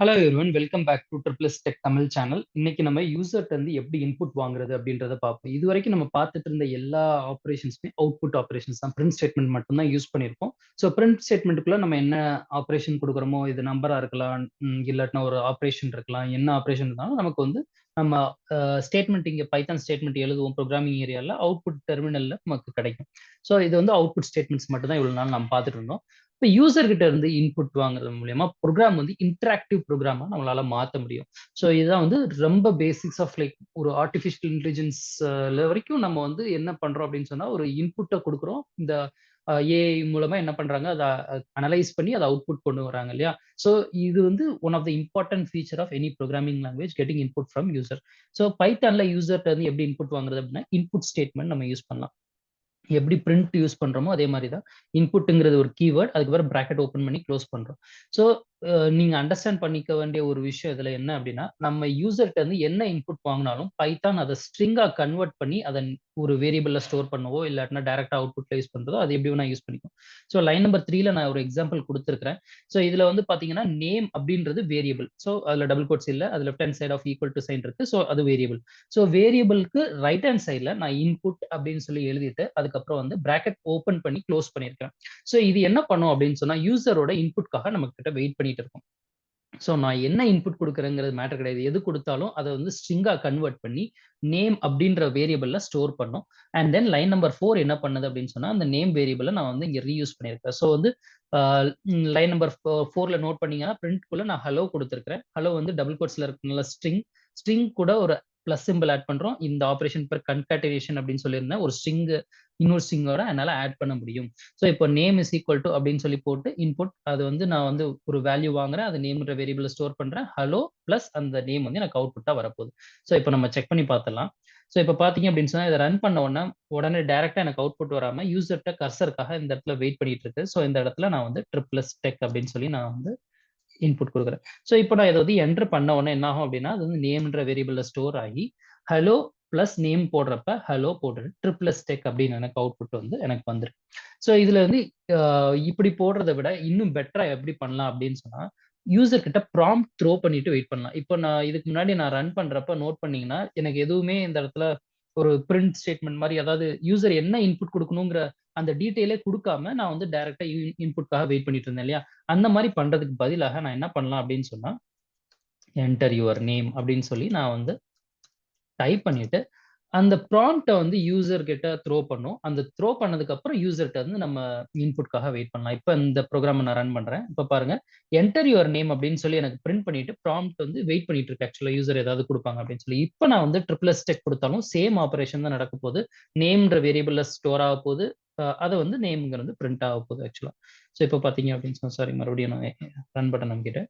Hello everyone, welcome back to triple S tech Tamil channel. இன்னைக்கு நம்ம யூசர்ட்ட இருந்து எப்படி இன்புட் வாங்குறது அப்படின்றத பார்ப்போம். இது வரைக்கும் நம்ம பார்த்துட்டு இருந்த எல்லா ஆப்ரேஷன்ஸுமே அவுட்புட் ஆப்ரேஷன்ஸ் தான். பிரிண்ட் ஸ்டேட்மெண்ட் மட்டும் தான் யூஸ் பண்ணியிருப்போம். ஸோ பிரிண்ட் ஸ்டேட்மெண்ட்டுக்குள்ள நம்ம என்ன ஆப்ரேஷன் கொடுக்குறோமோ, இது நம்பரா இருக்கலாம், இல்லாட்டினா ஒரு ஆப்ரேஷன் இருக்கலாம். என்ன ஆப்ரேஷன் இருந்தாலும் நமக்கு வந்து நம்ம ஸ்டேட்மெண்ட் இங்கே பைத்தான் ஸ்டேட்மெண்ட் எழுதுவோம் ப்ரோக்ராமிங் ஏரியாவில், அவுட்புட் டெர்மினல்ல நமக்கு கிடைக்கும். ஸோ இது வந்து அவுட்புட் ஸ்டேட்மெண்ட்ஸ் மட்டும் தான் இவ்வளவு நாள் நம்ம பார்த்துட்டு இருந்தோம். இப்போ யூசர் கிட்ட இருந்து இன்புட் வாங்குறது மூலியமா ப்ரோக்ராம் வந்து இன்டராக்டிவ் ப்ரோக்ராமா நம்மளால மாற்ற முடியும். ஸோ இதுதான் வந்து ரொம்ப பேசிக்ஸ் ஆஃப் லைக் ஒரு ஆர்டிஃபிஷியல் இன்டெலிஜென்ஸ் வரைக்கும் நம்ம வந்து என்ன பண்றோம் அப்படின்னு சொன்னா, ஒரு இன்புட்டை கொடுக்குறோம். இந்த ஏஐ மூலமா என்ன பண்றாங்க, அதை அனலைஸ் பண்ணி அதை அவுட்புட் கொண்டு வராங்க இல்லையா? ஸோ இது வந்து one of the important feature of any programming language, getting input from user. So பைத்தான்ல யூசர்ட்ட இருந்து எப்படி இன்புட் வாங்குறது அப்படின்னா, இன்புட் ஸ்டேட்மெண்ட் நம்ம யூஸ் பண்ணலாம். எப்படி பிரிண்ட் யூஸ் பண்றோமோ அதே மாதிரி தான் இன்புட்ங்கிறது ஒரு கீவேர்ட், அதுக்கப்புறம் பிராக்கெட் ஓப்பன் பண்ணி க்ளோஸ் பண்றோம். ஸோ நீங்க அண்டர்ஸ்டாண்ட் பண்ணிக்க வேண்டிய ஒரு விஷயம் இதுல என்ன அப்படின்னா, நம்ம யூசர்ட்ட இருந்து என்ன இன்புட் வாங்கினாலும் பைத்தான் அதை ஸ்ட்ரிங்கா கன்வெர்ட் பண்ணி அதை ஒரு வேரியபிள்ல ஸ்டோர் பண்ணவோ இல்லாட்டினா டைரக்டா அவுட்புட்ல யூஸ் பண்றதோ அது எப்படி வேணா யூஸ் பண்ணிக்கும். ஸோ லைன் நம்பர் 3ல நான் ஒரு எக்ஸாம்பிள் கொடுத்துருக்கிறேன். ஸோ இதுல வந்து பாத்தீங்கன்னா நேம் அப்படின்றது வேரியபிள். ஸோ அதுல டபுள் கோட்ஸ் இல்ல, அது left hand side of equal to sign இருக்கு. ஸோ அது வேரியபிள். ஸோ வேரியபிளுக்கு ரைட் ஹேண்ட் சைட்ல நான் இன்புட் அப்படின்னு சொல்லி எழுதிட்டு அதுக்கப்புறம் வந்து பிராக்கெட் ஓப்பன் பண்ணி க்ளோஸ் பண்ணியிருக்கேன். ஸோ இது என்ன பண்ணும் அப்படின்னு சொன்னா, யூசரோட இன்புட்காக நம்ம கிட்ட வெயிட் பண்ணிட்டு இருக்கும். ஸோ நான் என்ன இன்புட் குடுக்குறேங்கிறது மேட்டர் கிடையாது. எது குடுத்தாலும் அத வந்து ஸ்ட்ரிங்கா கன்வெர்ட் பண்ணி நேம் அப்படின்ற வேரியபிள்ல ஸ்டோர் பண்ணும். அண்ட் தென் லைன் நம்பர் 4 என்ன பண்ணுது அப்படின்னு சொன்னா, அந்த நேம் வேரியபிள நான் வந்து இங்க ரீயூஸ் பண்ணியிருக்கேன். ஸோ வந்து அ லைன் நம்பர் 4ல நோட் பண்ணீங்கன்னா, பிரிண்ட்குள்ள நான் ஹலோ குடுத்துருக்கிறேன். ஹலோ வந்து டபுள் கோட்ஸ்ல இருக்கனால ஸ்ட்ரிங். ஸ்ட்ரிங் கூட ஒரு பிளஸ் சிம்பல் ஆட் பண்றோம். இந்த ஆப்பரேஷன் பெர் கன்காட்டினேஷன் அப்படின்னு சொல்லியிருந்தேன். ஒரு ஸ்ட்ரிங் இன்னொரு ஸ்ட்ரிங்கோட என்னால ஆட் பண்ண முடியும். ஸோ இப்போ நேம் இஸ் ஈக்குவல் டு அப்படின்னு சொல்லி போட்டு இன்புட் அது வந்து நான் வந்து ஒரு வேல்யூ வாங்குறேன். அது நேம்ன்ற வேரியபிள்ல ஸ்டோர் பண்றேன். ஹலோ பிளஸ் அந்த நேம் வந்து எனக்கு அவுட்புட்டா வரப்போகுது. ஸோ இப்போ நம்ம செக் பண்ணி பார்த்துடலாம். ஸோ இப்போ பார்த்தீங்க அப்படின்னு சொன்னா, இதை ரன் பண்ண உடனே டைரக்டா எனக்கு அவுட்புட் வராம யூசர்ட்ட கர்சருக்காக இந்த இடத்துல வெயிட் பண்ணிட்டு இருக்கு. ஸோ இந்த இடத்துல நான் வந்து ட்ரிப்ளஸ் டெக் அப்படின்னு சொல்லி நான் வந்து இன்புட் குடுக்குறேன். ஸோ இப்போ நான் இத வந்து என்டர் பண்ண உடனே என்ன ஆகும் அப்படின்னா, அது வந்து நேம்ன்ற வேரியபிள்ல ஸ்டோர் ஆகி, ஹலோ பிளஸ் நேம் போடுறப்ப ஹலோ போட்டுட்டு ட்ரிப்ளஸ் டெக் அப்படின்னு எனக்கு அவுட்புட் வந்து எனக்கு வந்துரும். ஸோ இதுல வந்து அ இப்படி போடுறத விட இன்னும் பெட்டரா எப்படி பண்ணலாம் அப்படின்னு சொன்னா, யூசர் கிட்ட ப்ராம்ப்ட் த்ரோ பண்ணிட்டு வெயிட் பண்ணலாம். இப்போ நான் இதுக்கு முன்னாடி நான் ரன் பண்றப்ப நோட் பண்ணீங்கன்னா, எனக்கு எதுவுமே இந்த இடத்துல ஒரு பிரிண்ட் ஸ்டேட்மெண்ட் மாரி, அதாவது யூசர் என்ன இன்புட் குடுக்கணுங்கிற அந்த டீட்டெயிலே குடுக்காம நான் வந்து டைரக்ட்டா இன்புட்காக வெயிட் பண்ணிட்டு இருந்தேன் இல்லையா? அந்த மாரி பண்றதுக்கு பதிலாக நான் என்ன பண்ணலாம் அப்படின்னு சொன்னா, என்டர் யுவர் நேம் அப்படின்னு சொல்லி நான் வந்து டைப் பண்ணிட்டு, அந்த ப்ராம்ப்ட்ட வந்து யூசர் கிட்ட த்ரோ பண்ணும். அந்த த்ரோ பண்ணதுக்கு அப்புறம் யூசர்ட்ட இருந்து நம்ம இன்புட்காக வெயிட் பண்ணலாம். இப்ப இந்த புரோகிராம நான் ரன் பண்றேன். இப்ப பாருங்க, என்டர் யுவர் நேம் அப்படின்னு சொல்லி எனக்கு பிரிண்ட் பண்ணிட்டு ப்ராம்ப்ட் வந்து வெயிட் பண்ணிட்டு இருக்கு. ஆக்சுவலா யூசர் ஏதாவது குடுப்பாங்க அப்படின்னு சொல்லி. இப்ப நான் வந்து ட்ரிப்ளஸ் டெக் குடுத்தாலும் சேம் ஆப்பரேஷன் தான் நடக்க போகுது. நேம்ன்ற வேரியபிள்ல ஸ்டோர் ஆக போகுது. அது வந்து நேம்ங்கிறது பிரிண்ட் ஆக போகுது ஆக்சுவலா. ஸோ இப்ப பார்த்தீங்க அப்படின்னு சொன்னா, சாரி மறுபடியும் நான் ரன் பட்டன் அமுக்கிட்டேன்.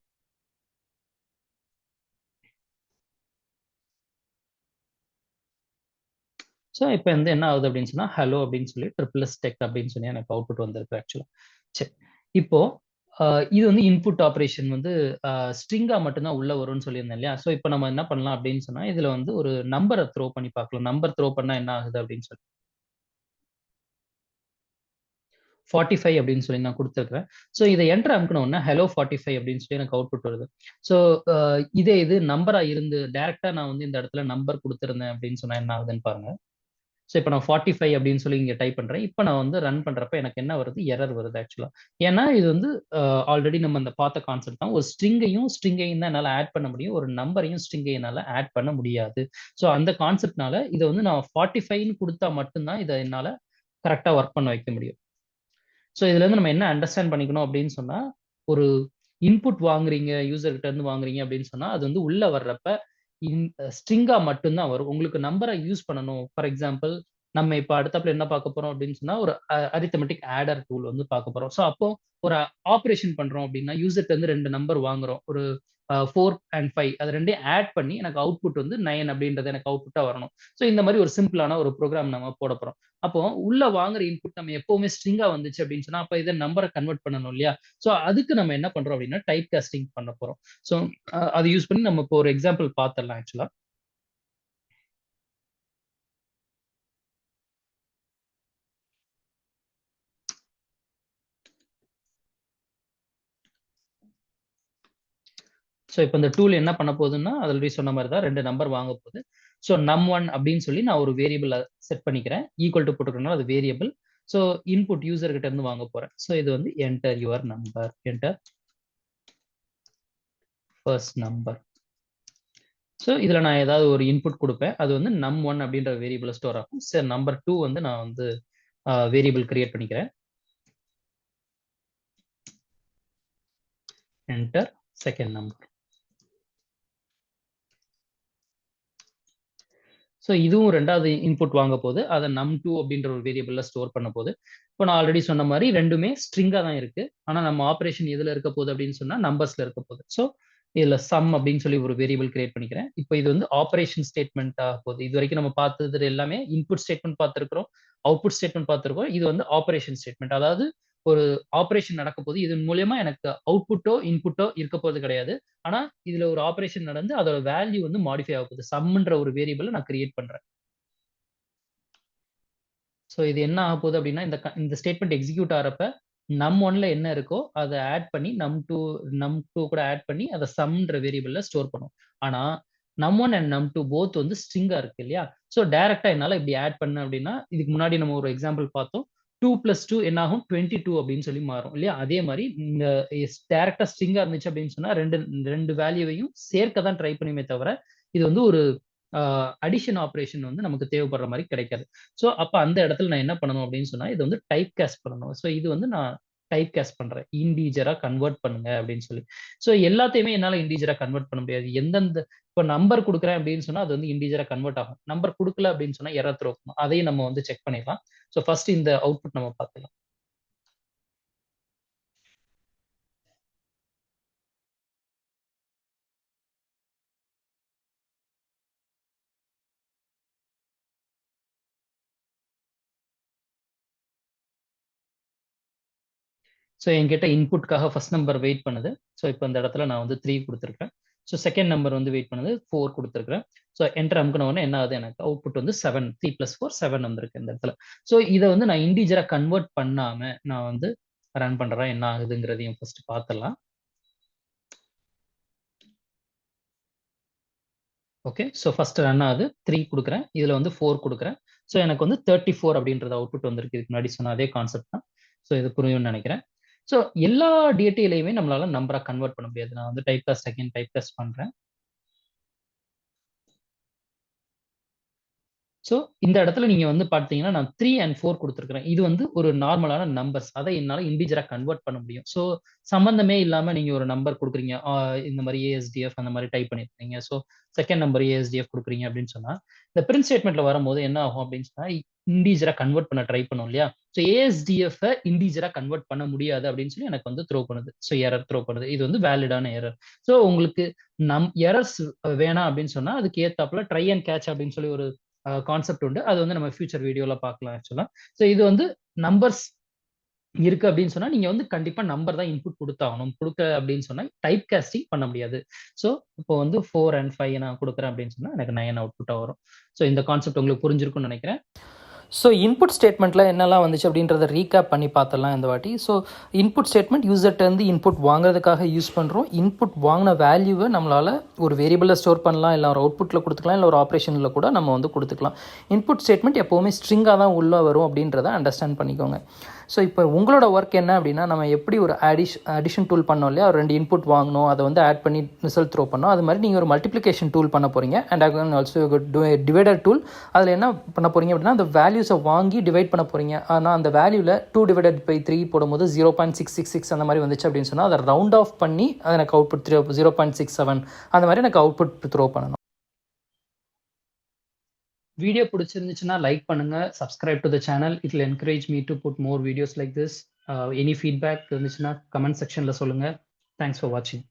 ஸோ இப்ப வந்து என்ன ஆகுது அப்படின்னு சொன்னா, ஹலோ அப்படின்னு சொல்லி ட்ரிப்ளஸ் டெக் அப்படின்னு சொல்லி எனக்கு அவுட்புட் வந்திருக்கு ஆக்சுவலா. சரி. இப்போ அ இது வந்து இன்புட் ஆப்பரேஷன் வந்து ஸ்ட்ரிங்கா மட்டும் தான் உள்ள வரும்னு சொல்லியிருந்தேன் இல்லையா? ஸோ இப்ப நம்ம என்ன பண்ணலாம் அப்படின்னு சொன்னா, இதுல வந்து ஒரு நம்பர த்ரோ பண்ணி பார்க்கலாம். நம்பர் த்ரோ பண்ணா என்ன ஆகுது அப்படின்னு சொல்லி. 45 அப்படின்னு சொல்லி நான் குடுத்துருக்கிறேன். ஸோ இத என்டர் அமுக்குன உடனே ஹலோ 45 அப்படின்னு சொல்லி எனக்கு அவுட்புட் வருது. ஸோ அ இதே இது நம்பரா இருந்து டைரக்ட்டா நான் வந்து இந்த இடத்துல நம்பர் குடுத்திருந்தேன் அப்படின்னு சொன்னா என்ன ஆகுதுன்னு பாருங்க. ஸோ இப்ப நான் 45 அப்படின்னு சொல்லி இங்க டைப் பண்றேன். இப்ப நான் வந்து ரன் பண்றப்ப எனக்கு என்ன வருது? எரர் வருது ஆக்சுவலா. ஏன்னா இது வந்து ஆல்ரெடி நம்ம அந்த பார்த்த கான்செப்ட் தான். ஒரு ஸ்ட்ரிங்கையும் தான் என்னால ஆட் பண்ண முடியும். ஒரு நம்பரையும் ஸ்ட்ரிங்கையும் என்னால ஆட் பண்ண முடியாது. ஸோ அந்த கான்செப்ட்னால இத வந்து நான் 45ன்னு குடுத்தா மட்டும் தான் இத என்னால கரெக்ட்டா வொர்க் பண்ண வைக்க முடியும். ஸோ இதுலருந்து நம்ம என்ன அண்டர்ஸ்டாண்ட் பண்ணிக்கணும் அப்படின்னு சொன்னா, ஒரு இன்புட் வாங்குறீங்க, யூசர் கிட்ட இருந்து வாங்குறீங்க அப்படின்னு சொன்னா, அது வந்து உள்ள வர்றப்ப இன் ஸ்ட்ரிங்கா மட்டும் தான் வரும். உங்களுக்கு நம்பர யூஸ் பண்ணணும். ஃபார் எக்ஸாம்பிள், நம்ம இப்ப அடுத்தாப்புல என்ன பார்க்க போறோம் அப்படின்னு சொன்னா, ஒரு அரித்மெடிக் ஆடர் டூல் வந்து பார்க்க போறோம். ஸோ அப்போ ஒரு ஆப்பரேஷன் பண்றோம் அப்படின்னா, யூசர்ட்ட இருந்து 2 நம்பர் வாங்குறோம். ஒரு 4 அண்ட் 5 அது 2யும் ஆட் பண்ணி எனக்கு அவுட்புட் வந்து 9 அப்படின்றது எனக்கு அவுட்புட்டா வரணும். ஸோ இந்த மாரி ஒரு சிம்பிளான ஒரு புரோகிராம் நம்ம போடப் போறோம். அப்போ உள்ள வாங்குற இன்புட் நம்ம எப்பவுமே ஸ்ட்ரிங்கா வந்துச்சு அப்படின்னு சொன்னா, அப்ப இத நம்பர கன்வெர்ட் பண்ணணும் இல்லையா? ஸோ அதுக்கு நம்ம என்ன பண்றோம் அப்படின்னா, டைப் காஸ்டிங் பண்ண போறோம். ஸோ அத யூஸ் பண்ணி நம்ம இப்போ ஒரு எக்ஸாம்பிள் பார்த்துடலாம் ஆக்சுவலா. ஸோ இப்போ இந்த டூல் என்ன பண்ண போகுதுன்னா, ஆல்ரெடி சொன்ன மாரி தான் 2 நம்பர் வாங்க போகுது. ஸோ num1 அப்படின்னு சொல்லி நான் ஒரு வேரியபிள செட் பண்ணிக்கிறேன். ஈக்குவல் டூ போட்டுக்கிறனால அது வேரியபிள். ஸோ இன்புட் யூசர் கிட்ட இருந்து வாங்க போறேன். ஸோ இது வந்து enter your number, enter first number. So இதுல நான் ஏதாவது ஒரு இன்புட் குடுப்பேன். அது வந்து num1 அப்படின்ற வேரியபிள்ல ஸ்டோர் ஆகும். சரி நம்பர் 2 வந்து நான் வந்து வேரியபிள் கிரியேட் பண்ணிக்கிறேன். Enter second number. ஸோ இதுவும் 2வது இன்புட் வாங்க போது. அத num2 அப்படின்ற ஒரு வேரியபிள்ல ஸ்டோர் பண்ண போது. இப்போ நான் ஆல்ரெடி சொன்ன மாரி 2மே ஸ்ட்ரிங்கா தான் இருக்கு. ஆனா நம்ம ஆப்பரேஷன் எதுல இருக்க போகுது அப்படின்னு சொன்னா, நம்பர்ஸ்ல இருக்க போகுது. ஸோ இதுல சம் அப்படின்னு சொல்லி ஒரு வேரியபிள் கிரியேட் பண்ணிக்கிறேன். இப்போ இது வந்து ஆப்பரேஷன் ஸ்டேட்மெண்ட் ஆக போகுது. இதுவரைக்கும் நம்ம பார்த்தது எல்லாமே இன்புட் ஸ்டேட்மெண்ட் பார்த்திருக்கிறோம். அவுட்புட் ஸ்டேட்மெண்ட் பார்த்திருக்கோம். இது வந்து ஆப்பரேஷன் ஸ்டேட்மெண்ட். அதாவது ஒரு ஆப்பரேஷன் நடக்க போது. இதன் மூலியமா எனக்கு அவுட்புட்டோ, இன்புட்டோ இருக்க போறது கிடையாது. ஆனா, இதுல ஒரு ஆப்பரேஷன் நடந்து அதோட வேல்யூ வந்து மாடிஃபை ஆக போகுது. சம்ன்ற ஒரு வேரியபிள நான் கிரியேட் பண்றேன். ஸோ இது என்ன ஆக போகுது அப்படின்னா, இந்த ஸ்டேட்மெண்ட் எக்ஸிக்யூட் ஆகுறப்ப, num1ல என்ன இருக்கோ அத ஆட் பண்ணி num2 கூட ஆட் பண்ணி அத சம்ன்ற வேரியபிள்ல ஸ்டோர் பண்ணும். ஆனா, num1 அண்ட் num2 போத் வந்து ஸ்ட்ரிங்கா இருக்கு இல்லையா? ஸோ டைரக்ட்டா என்னால இப்படி ஆட் பண்ணேன் அப்படின்னா, இதுக்கு முன்னாடி நம்ம ஒரு எக்ஸாம்பிள் பார்த்தோம். 2 பிளஸ் 2 என்ன ஆகும்? 22 அப்படின்னு சொல்லி மாறும் இல்லையா? அதே மாரி இந்த டைரக்ட்டா ஸ்ட்ரிங்கா இருந்துச்சு அப்படின்னு சொன்னா 2 வேல்யூவையும் சேர்க்க தான் ட்ரை பண்ணுமே தவிர, இது வந்து ஒரு அ அடிஷன் ஆப்பரேஷன் வந்து நமக்கு தேவைப்படுற மாரி கிடைக்காது. ஸோ, அப்ப அந்த இடத்துல நான் என்ன பண்ணணும் அப்படின்னு சொன்னா, இது வந்து டைப் காஸ்ட் பண்ணணும். ஸோ, இது வந்து நான் டைப் காஸ்ட் பண்றேன். இன்டிஜரா கன்வெர்ட் பண்ணுங்க அப்படின்னு சொல்லி. ஸோ, எல்லாத்தையுமே என்னால இன்டிஜரா கன்வெர்ட் பண்ண முடியாது. எந்தெந்த இப்ப நம்பர் குடுக்குறேன் அப்படின்னு சொன்னா, அது வந்து இன்டிஜரா கன்வெர்ட் ஆகும். நம்பர் குடுக்கல அப்படின்னு சொன்னா எரர் த்ரோ பண்ணும். அதையும் நம்ம வந்து செக் பண்ணிடலாம். ஸோ, ஃபர்ஸ்ட் இந்த அவுட்புட் நம்ம பார்க்கலாம். ஸோ என்கிட்ட இன்புட்காக ஃபர்ஸ்ட் நம்பர் வெயிட் பண்ணுது. ஸோ இப்ப இந்த இடத்துல நான் வந்து 3 குடுத்துருக்கேன். ஸோ செகண்ட் நம்பர் வந்து வெயிட் பண்ணுது. 4 குடுத்துருக்கிறேன். ஸோ என்டர் அமுக்குன உடனே என்ன ஆகுது எனக்கு அவுட்புட் வந்து 7. 3 பிளஸ் 4 7 வந்திருக்கு இந்த இடத்துல. ஸோ இத வந்து நான் இன்டிஜரா கன்வெர்ட் பண்ணாம நான் வந்து ரன் பண்றேன். என்ன ஆகுதுங்கிறதையும் ஃபர்ஸ்ட் பார்த்துடலாம். ஓகே. ஸோ ஃபர்ஸ்ட் ரன் ஆகுது. 3 குடுக்குறேன். இதுல வந்து 4 குடுக்குறேன். ஸோ எனக்கு வந்து 34 அப்படின்றது அவுட்புட் வந்திருக்கு. இதுக்கு முன்னாடி சொன்ன அதே கான்செப்ட் தான். ஸோ இது புரியும்னு நெனைக்கிறேன். ஸோ எல்லா டிஏடிலயுமே நம்மளால நம்பரா கன்வெர்ட் பண்ண முடியாது. நான் வந்து type cost again type cost பண்றேன். ஸோ, இந்த இடத்துல நீங்க வந்து பார்த்தீங்கன்னா, நான் 3 அண்ட் 4 குடுத்துருக்கிறேன். இது வந்து ஒரு நார்மலான நம்பர்ஸ். அத என்னால இன்டிஜரா கன்வெர்ட் பண்ண முடியும். ஸோ, சம்மந்தமே இல்லாம நீங்க ஒரு நம்பர் குடுக்குறீங்க. இந்த மாரி ஏஎஸ்டிஎஃப் அந்த மாரி டைப் பண்ணியிருக்கீங்க. ஸோ, செகண்ட் நம்பர் ஏஎஸ்டிஎஃப் குடுக்குறீங்க அப்படின்னு சொன்னா, இந்த பிரின்ட் ஸ்டேட்மென்ட்ல வரும்போது என்ன ஆகும் அப்படின்னு சொன்னா, இன்டிஜரா கன்வெர்ட் பண்ண ட்ரை பண்ணும் இல்லையா? ஸோ, ஏஎஸ்டிஎஃப்ப இன்டிஜரா கன்வெர்ட் பண்ண முடியாது அப்படின்னு சொல்லி எனக்கு வந்து த்ரோ பண்ணுது. ஸோ, எரர் த்ரோ பண்ணுது. இது வந்து வேலிடான எரர். ஸோ, உங்களுக்கு எரர்ஸ் வேணாம் அப்படின்னு சொன்னா, அதுக்கு ஏத்தாப்புல ட்ரை அண்ட் கேட்ச் அப்படின்னு சொல்லி ஒரு கான்செப்ட் உண்டு. அது வந்து நம்ம ஃபியூச்சர் வீடியோல பார்க்கலாம் ஆக்சுவலா. ஸோ இது வந்து நம்பர்ஸ் இருக்கு அப்படின்னு சொன்னா, நீங்க வந்து கண்டிப்பா நம்பர் தான் இன்புட் குடுத்தாகணும். குடுக்கல அப்படின்னு சொன்னா, டைப் காஸ்டிங் பண்ண முடியாது. ஸோ இப்போ வந்து 4 அண்ட் 5 நான் குடுக்குறேன் அப்படின்னு சொன்னா, எனக்கு 9 அவுட்புட்டா வரும். ஸோ இந்த கான்செப்ட் உங்களுக்கு புரிஞ்சிருக்கும்னு நெனைக்கிறேன். ஸோ இன்புட் ஸ்டேட்மெண்ட்டில் என்னெல்லாம் வந்துச்சு அப்படின்றத ரீகேப் பண்ணி பார்த்துடலாம் இந்த வாட்டி. ஸோ இன்புட் ஸ்டேட்மெண்ட் யூசர்ட்டேருந்து இன்புட் வாங்குறதுக்காக யூஸ் பண்ணுறோம். இன்புட் வாங்கின வேல்யூவை நம்மளால் ஒரு வேரியபிளில் ஸ்டோர் பண்ணலாம், இல்லை ஒரு அவுட்புட்டில் கொடுத்துக்கலாம், இல்லை ஒரு ஆப்ரேஷனில் கூட நம்ம வந்து கொடுத்துக்கலாம். இன்புட் ஸ்டேட்மெண்ட் எப்போவுமே ஸ்ட்ரிங்காக தான் உள்ளே வரும் அப்படின்றத அண்டர்ஸ்டாண்ட் பண்ணிக்கோங்க. ஸோ இப்போ உங்களோட ஒர்க் என்ன அப்படின்னா, நம்ம எப்படி ஒரு அடிஷன் டூல் பண்ணோம் இல்லையா, ஒரு 2 இன்புட் வாங்கணும், அதை வந்து ஆட் பண்ணி ரிசல்ட் த்ரோ பண்ணோம். அது மாதிரி நீங்கள் ஒரு மல்டிப்ளிகேஷன் டூல் பண்ண போகிறீங்க. And again also divider tool. அதில் என்ன பண்ண போகிறீங்க அப்படின்னா, அந்த வேல்யூஸை வாங்கி டிவைட் பண்ண போகிறீங்க. ஆனால் அந்த வேல்யூவில் 2 டிவைடட் பை 3 போடும்போது 0.666 அந்த மாதிரி வந்துச்சு அப்படின்னு சொன்னால், அதை ரவுண்ட் ஆஃப் பண்ணி அது எனக்கு அவுட்புட் 0.67 அந்த மாதிரி எனக்கு அவுட்புட் த்ரோ பண்ணணும். வீடியோ பிடிச்சிருந்துச்சுன்னா லைக் பண்ணுங்க. Subscribe to the channel. It will encourage me to put more videos like this. Any feedback இருந்துச்சுன்னா கமெண்ட் செக்ஷன்ல சொல்லுங்க. தேங்க்ஸ் ஃபார் வாட்சிங்.